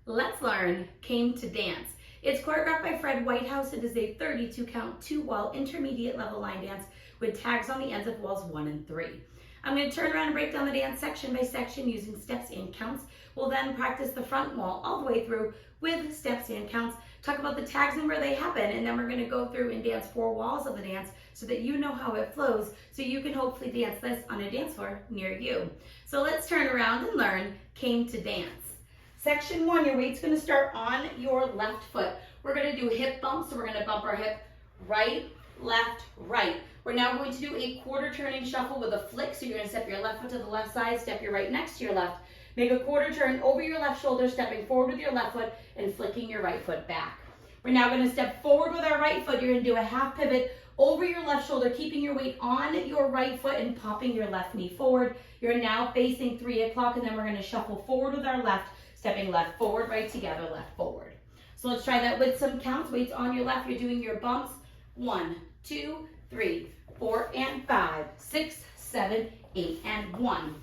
Let's learn Came to Dance. It's choreographed by Fred Whitehouse. It is a 32 count, 2-wall intermediate level line dance with tags on the ends of walls 1 and 3. I'm going to turn around and break down the dance section by section using steps and counts. We'll then practice the front wall all the way through with steps and counts, talk about the tags and where they happen, and then we're going to go through and dance 4 walls of the dance so that you know how it flows, so you can hopefully dance this on a dance floor near you. So let's turn around and learn Came to Dance. Section 1, your weight's going to start on your left foot. We're going to do hip bumps, so we're going to bump our hip right, left, right. We're now going to do a quarter turning shuffle with a flick, so you're going to step your left foot to the left side, step your right next to your left. Make a quarter turn over your left shoulder, stepping forward with your left foot and flicking your right foot back. We're now going to step forward with our right foot. You're going to do a half pivot over your left shoulder, keeping your weight on your right foot and popping your left knee forward. You're now facing 3 o'clock, and then we're going to shuffle forward with our left, stepping left forward, right together, left forward. So let's try that with some counts. Weights on your left. You're doing your bumps. 1, 2, 3, 4, and 5, 6, 7, 8, and 1.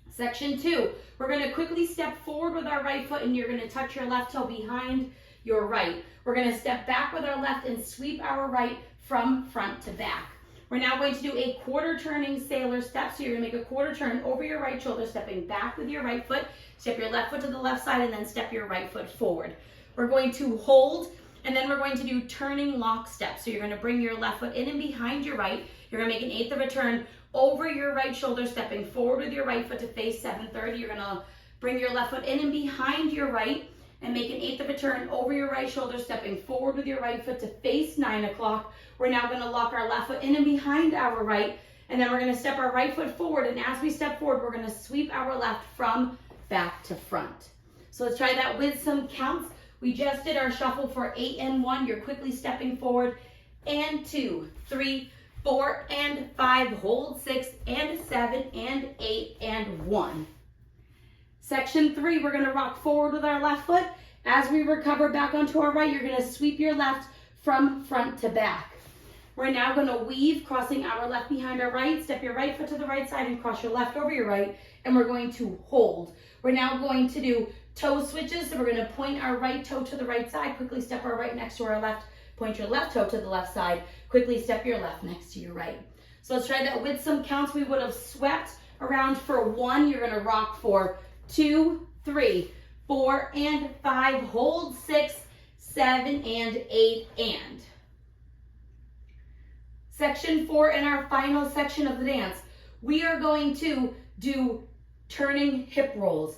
Section 2, we're going to quickly step forward with our right foot, and you're going to tuck your left toe behind your right. We're going to step back with our left and sweep our right from front to back. We're now going to do a quarter turning sailor step. So you're going to make a quarter turn over your right shoulder, stepping back with your right foot, step your left foot to the left side, and then step your right foot forward. We're going to hold, and then we're going to do turning lock steps. So you're going to bring your left foot in and behind your right. You're going to make an 1/8 of a turn over your right shoulder, stepping forward with your right foot to face 7:30. You're going to bring your left foot in and behind your right and make an 1/8 of a turn over your right shoulder, stepping forward with your right foot to face 9 o'clock. We're now going to lock our left foot in and behind our right, and then we're going to step our right foot forward, and as we step forward, we're going to sweep our left from back to front. So let's try that with some counts. We just did our shuffle for 8 and 1. You're quickly stepping forward, and 2, 3, 4, and 5. Hold 6, and 7, and 8, and 1. Section 3, we're going to rock forward with our left foot. As we recover back onto our right, you're going to sweep your left from front to back. We're now going to weave, crossing our left behind our right. Step your right foot to the right side and cross your left over your right, and we're going to hold. We're now going to do toe switches, so we're going to point our right toe to the right side, quickly step our right next to our left, point your left toe to the left side, quickly step your left next to your right. So let's try that with some counts. We would have swept around for 1. You're gonna rock for 2, 3, 4, and 5. Hold 6, 7, and 8, and. Section 4 in our final section of the dance, we are going to do turning hip rolls.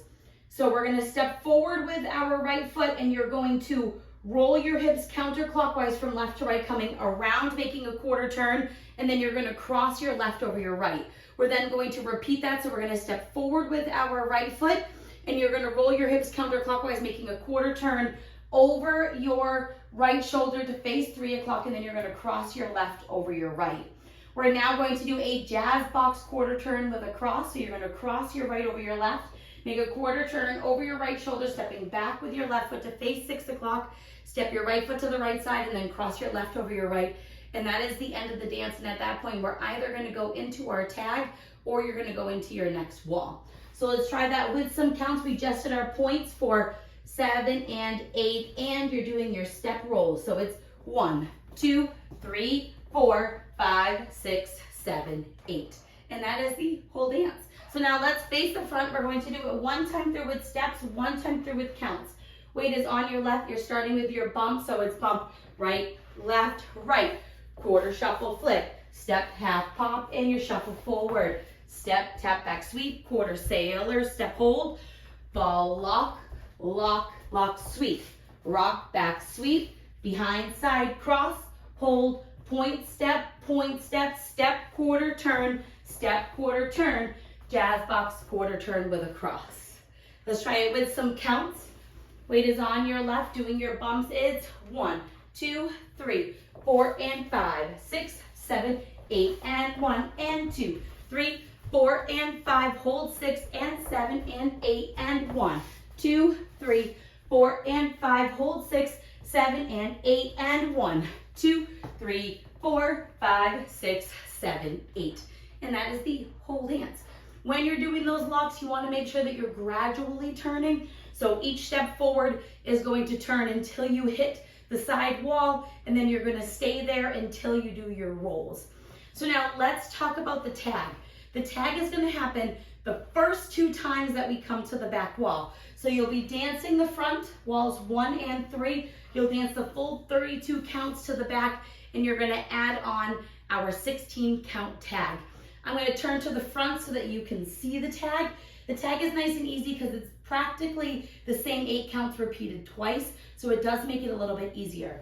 So we're gonna step forward with our right foot and you're going to roll your hips counterclockwise from left to right, coming around, making a quarter turn, and then you're gonna cross your left over your right. We're then going to repeat that, so we're gonna step forward with our right foot and you're gonna roll your hips counterclockwise, making a quarter turn over your right shoulder to face 3 o'clock, and then you're gonna cross your left over your right. We're now going to do a jazz box quarter turn with a cross, so you're gonna cross your right over your left, make a quarter turn over your right shoulder, stepping back with your left foot to face 6 o'clock, step your right foot to the right side, and then cross your left over your right. And that is the end of the dance. And at that point, we're either gonna go into our tag or you're gonna go into your next wall. So let's try that with some counts. We just did our points for 7 and 8, and you're doing your step rolls. So it's 1, 2, 3, 4, 5, 6, 7, 8. And that is the whole dance. So now let's face the front. We're going to do it 1 time through with steps, 1 time through with counts. Weight is on your left. You're starting with your bump. So it's bump, right, left, right. Quarter shuffle, flick, step, half pop, and you shuffle forward. Step, tap, back, sweep, quarter sailor, step, hold, ball, lock, lock, lock, sweep, rock, back, sweep, behind, side, cross, hold, point, step, step, quarter turn, step, quarter turn, jazz box, quarter turn with a cross. Let's try it with some counts. Weight is on your left, doing your bumps. It's 1, 2, 3, 4, and 5, 6, 7, 8, and 1, and 2, 3, 4, and 5, hold 6, and 7, and 8, and 1, 2, 3, 4, and 5, hold 6, 7, and 8, and 1, 2, 3, 4, 5, 6, 7, 8. And that is the whole dance. When you're doing those locks, you want to make sure that you're gradually turning. So each step forward is going to turn until you hit the side wall, and then you're going to stay there until you do your rolls. So now let's talk about the tag. The tag is going to happen the first 2 times that we come to the back wall. So you'll be dancing the front walls 1 and 3. You'll dance the full 32 counts to the back, and you're going to add on our 16 count tag. I'm going to turn to the front so that you can see the tag. The tag is nice and easy because it's practically the same 8 counts repeated twice, so it does make it a little bit easier.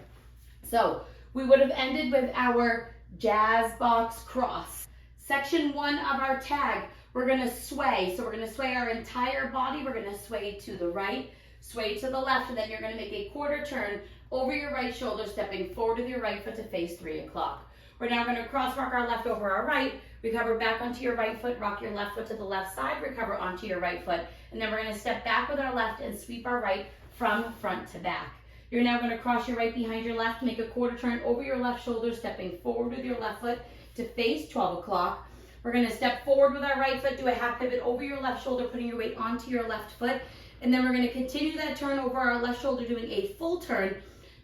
So we would have ended with our jazz box cross. Section 1 of our tag, we're going to sway. So we're going to sway our entire body. We're going to sway to the right, sway to the left, and then you're going to make a quarter turn over your right shoulder, stepping forward with your right foot to face 3 o'clock. We're now going to cross rock our left over our right, recover back onto your right foot, rock your left foot to the left side, recover onto your right foot, and then we're going to step back with our left and sweep our right from front to back. You're now going to cross your right behind your left, make a quarter turn over your left shoulder, stepping forward with your left foot to face 12 o'clock. We're going to step forward with our right foot, do a half pivot over your left shoulder, putting your weight onto your left foot, and then we're going to continue that turn over our left shoulder, doing a full turn,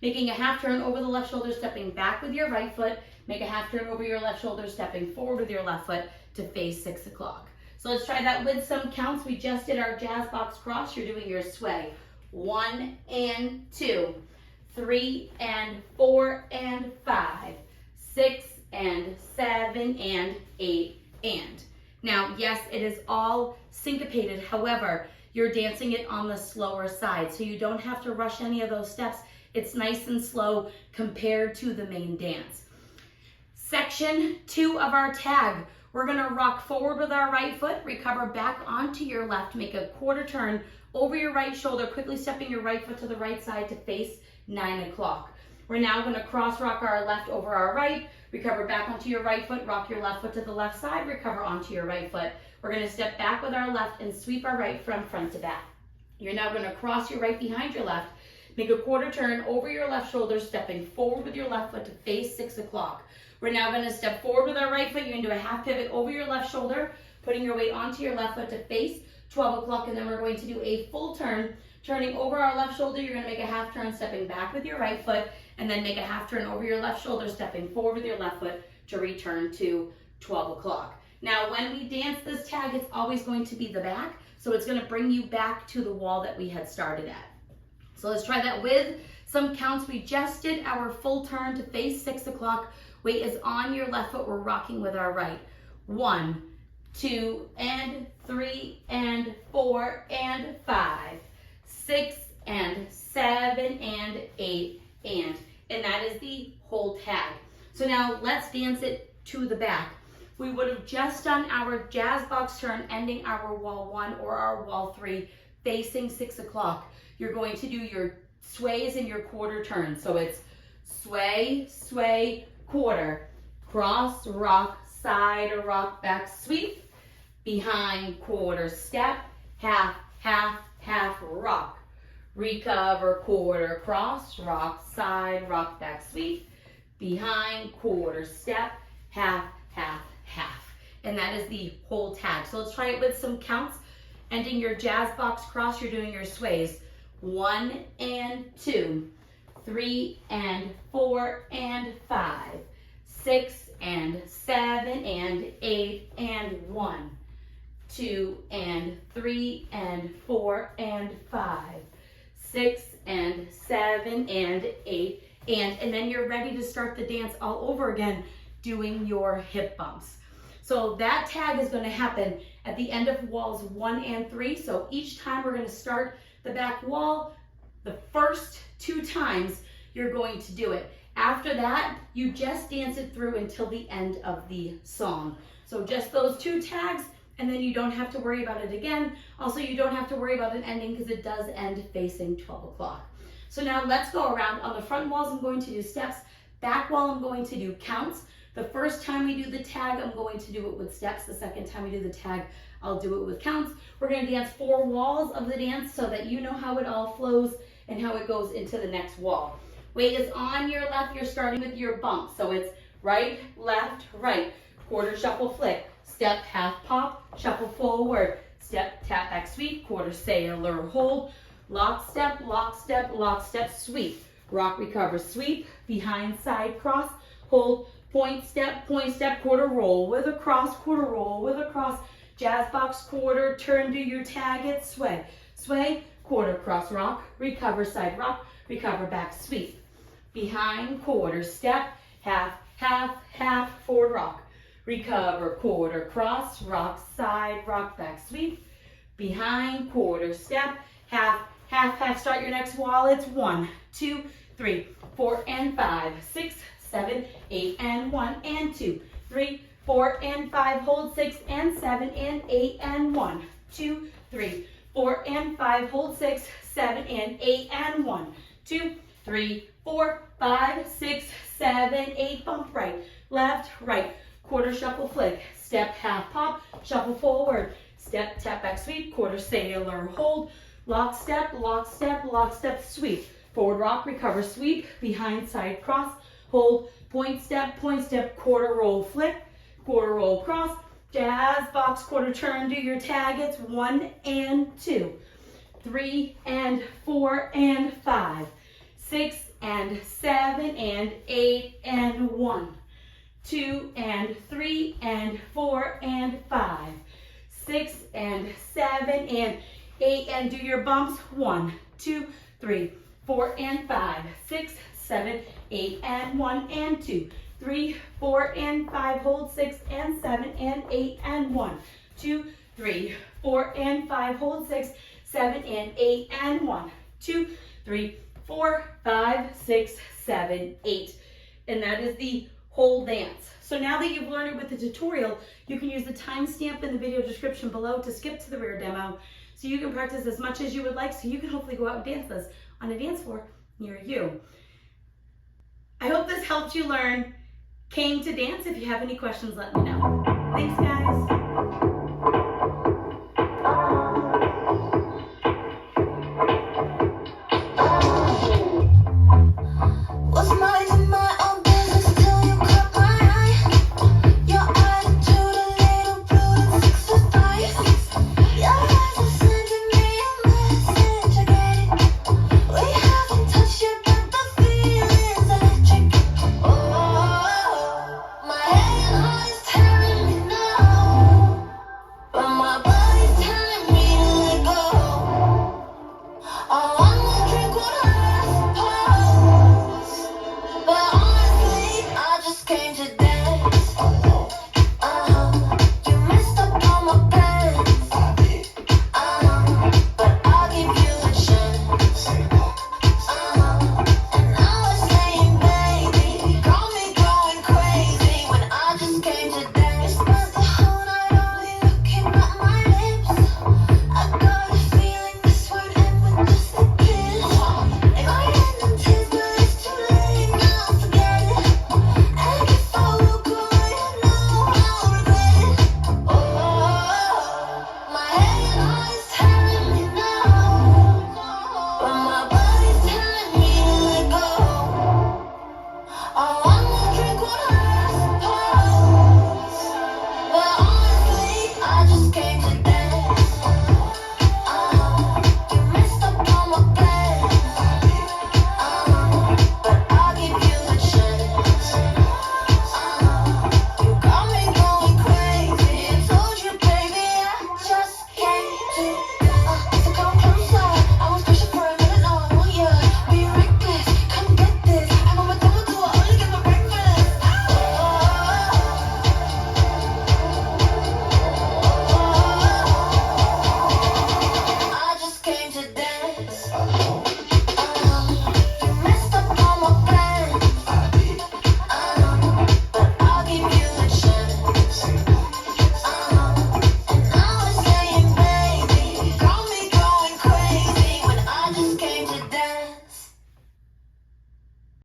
making a half turn over the left shoulder, stepping back with your right foot, make a half turn over your left shoulder, stepping forward with your left foot to face 6 o'clock. So let's try that with some counts. We just did our jazz box cross. You're doing your sway. 1 and 2, 3 and 4 and 5, 6 and 7 and 8 and. Now, yes, it is all syncopated. However, you're dancing it on the slower side, so you don't have to rush any of those steps. It's nice and slow compared to the main dance. Section 2 of our tag, we're going to rock forward with our right foot, recover back onto your left, make a quarter turn over your right shoulder, quickly stepping your right foot to the right side to face 9 o'clock. We're now going to cross rock our left over our right, recover back onto your right foot, rock your left foot to the left side, recover onto your right foot. We're going to step back with our left and sweep our right from front to back. You're now going to cross your right behind your left, make a quarter turn over your left shoulder, stepping forward with your left foot to face 6 o'clock. We're now going to step forward with our right foot. You're going to do a half pivot over your left shoulder, putting your weight onto your left foot to face 12 o'clock, and then we're going to do a full turn, Turning over our left shoulder, you're going to make a half turn, stepping back with your right foot, and then make a half turn over your left shoulder, stepping forward with your left foot to return to 12 o'clock. Now, when we dance this tag, it's always going to be the back, so it's going to bring you back to the wall that we had started at. So let's try that with some counts. We just did our full turn to face 6 o'clock. Weight is on your left foot. We're rocking with our right. 1, 2, and 3, and 4, and 5, 6, and 7, and 8, and that is the whole tag. So now let's dance it to the back. We would have just done our jazz box turn, ending our wall 1 or our wall 3, facing 6 o'clock. You're going to do your sways and your quarter turns. So it's sway, sway, quarter, cross, rock, side, rock, back, sweep, behind, quarter, step, half, half, half, rock, recover, quarter, cross, rock, side, rock, back, sweep, behind, quarter, step, half, half, half. And that is the whole tag. So let's try it with some counts. Ending your jazz box cross, you're doing your sways. 1 and 2, 3 and 4 and 5, 6 and 7 and 8 and 1, 2 and 3 and 4 and 5, 6 and 7 and 8 and then you're ready to start the dance all over again, doing your hip bumps. So that tag is going to happen at the end of walls 1 and 3. So each time we're going to start the back wall, the first 2 times you're going to do it. After that, you just dance it through until the end of the song. So just those 2 tags, and then you don't have to worry about it again. Also, you don't have to worry about it ending because it does end facing 12 o'clock. So now let's go around. On the front walls, I'm going to do steps. Back wall, I'm going to do counts. The first time we do the tag, I'm going to do it with steps. The second time we do the tag, I'll do it with counts. We're going to dance 4 walls of the dance so that you know how it all flows and how it goes into the next wall. Weight is on your left. You're starting with your bump. So it's right, left, right. Quarter shuffle flick. Step, half pop, shuffle forward. Step, tap, back, sweep. Quarter sailor hold. Lock, step, lock, step, lock, step, sweep. Rock, recover, sweep. Behind, side, cross. Hold, point, step, quarter roll with a cross, quarter roll with a cross. Jazz box, quarter, turn, do your tag, it, sway. Sway, quarter, cross, rock, recover, side, rock, recover, back, sweep. Behind, quarter, step, half, half, half, forward, rock. Recover, quarter, cross, rock, side, rock, back, sweep. Behind, quarter, step, half, half, half. Start your next wall. It's 1, 2, 3, 4, and 5, 6, 7, 8, and 1, and 2, 3, 4, and 5. Hold 6, and 7, and 8, and 1, 2, 3, 4, and 5. Hold 6, 7, and 8, and 1, 2, 3, 4, 5, 6, 7, 8. Bump right, left, right. Quarter shuffle flick. Step, half pop, shuffle forward. Step, tap, back, sweep. Quarter sailor hold. Lock, step, lock, step, lock, step, sweep. Forward rock, recover, sweep. Behind, side, cross. Hold, point, step, quarter roll, flick. Quarter roll, cross. Jazz box, quarter turn, do your tag. It's 1 and 2, 3 and 4 and 5, 6 and 7 and 8 and 1, 2 and 3 and 4 and 5, 6 and 7 and 8, and do your bumps. 1, 2, 3, 4 and 5, 6, 7, 8 and 1 and 2, 3, 4 and 5. Hold 6 and 7 and 8 and 1, 2, 3, 4 and 5. Hold 6, 7 and 8 and 1, 2, 3, 4, 5, 6, 7, 8. And that is the whole dance. So now that you've learned it with the tutorial, you can use the timestamp in the video description below to skip to the rear demo so you can practice as much as you would like so you can hopefully go out and dance this on a dance floor near you. I hope this helped you learn Came to Dance. If you have any questions, let me know. Thanks, guys.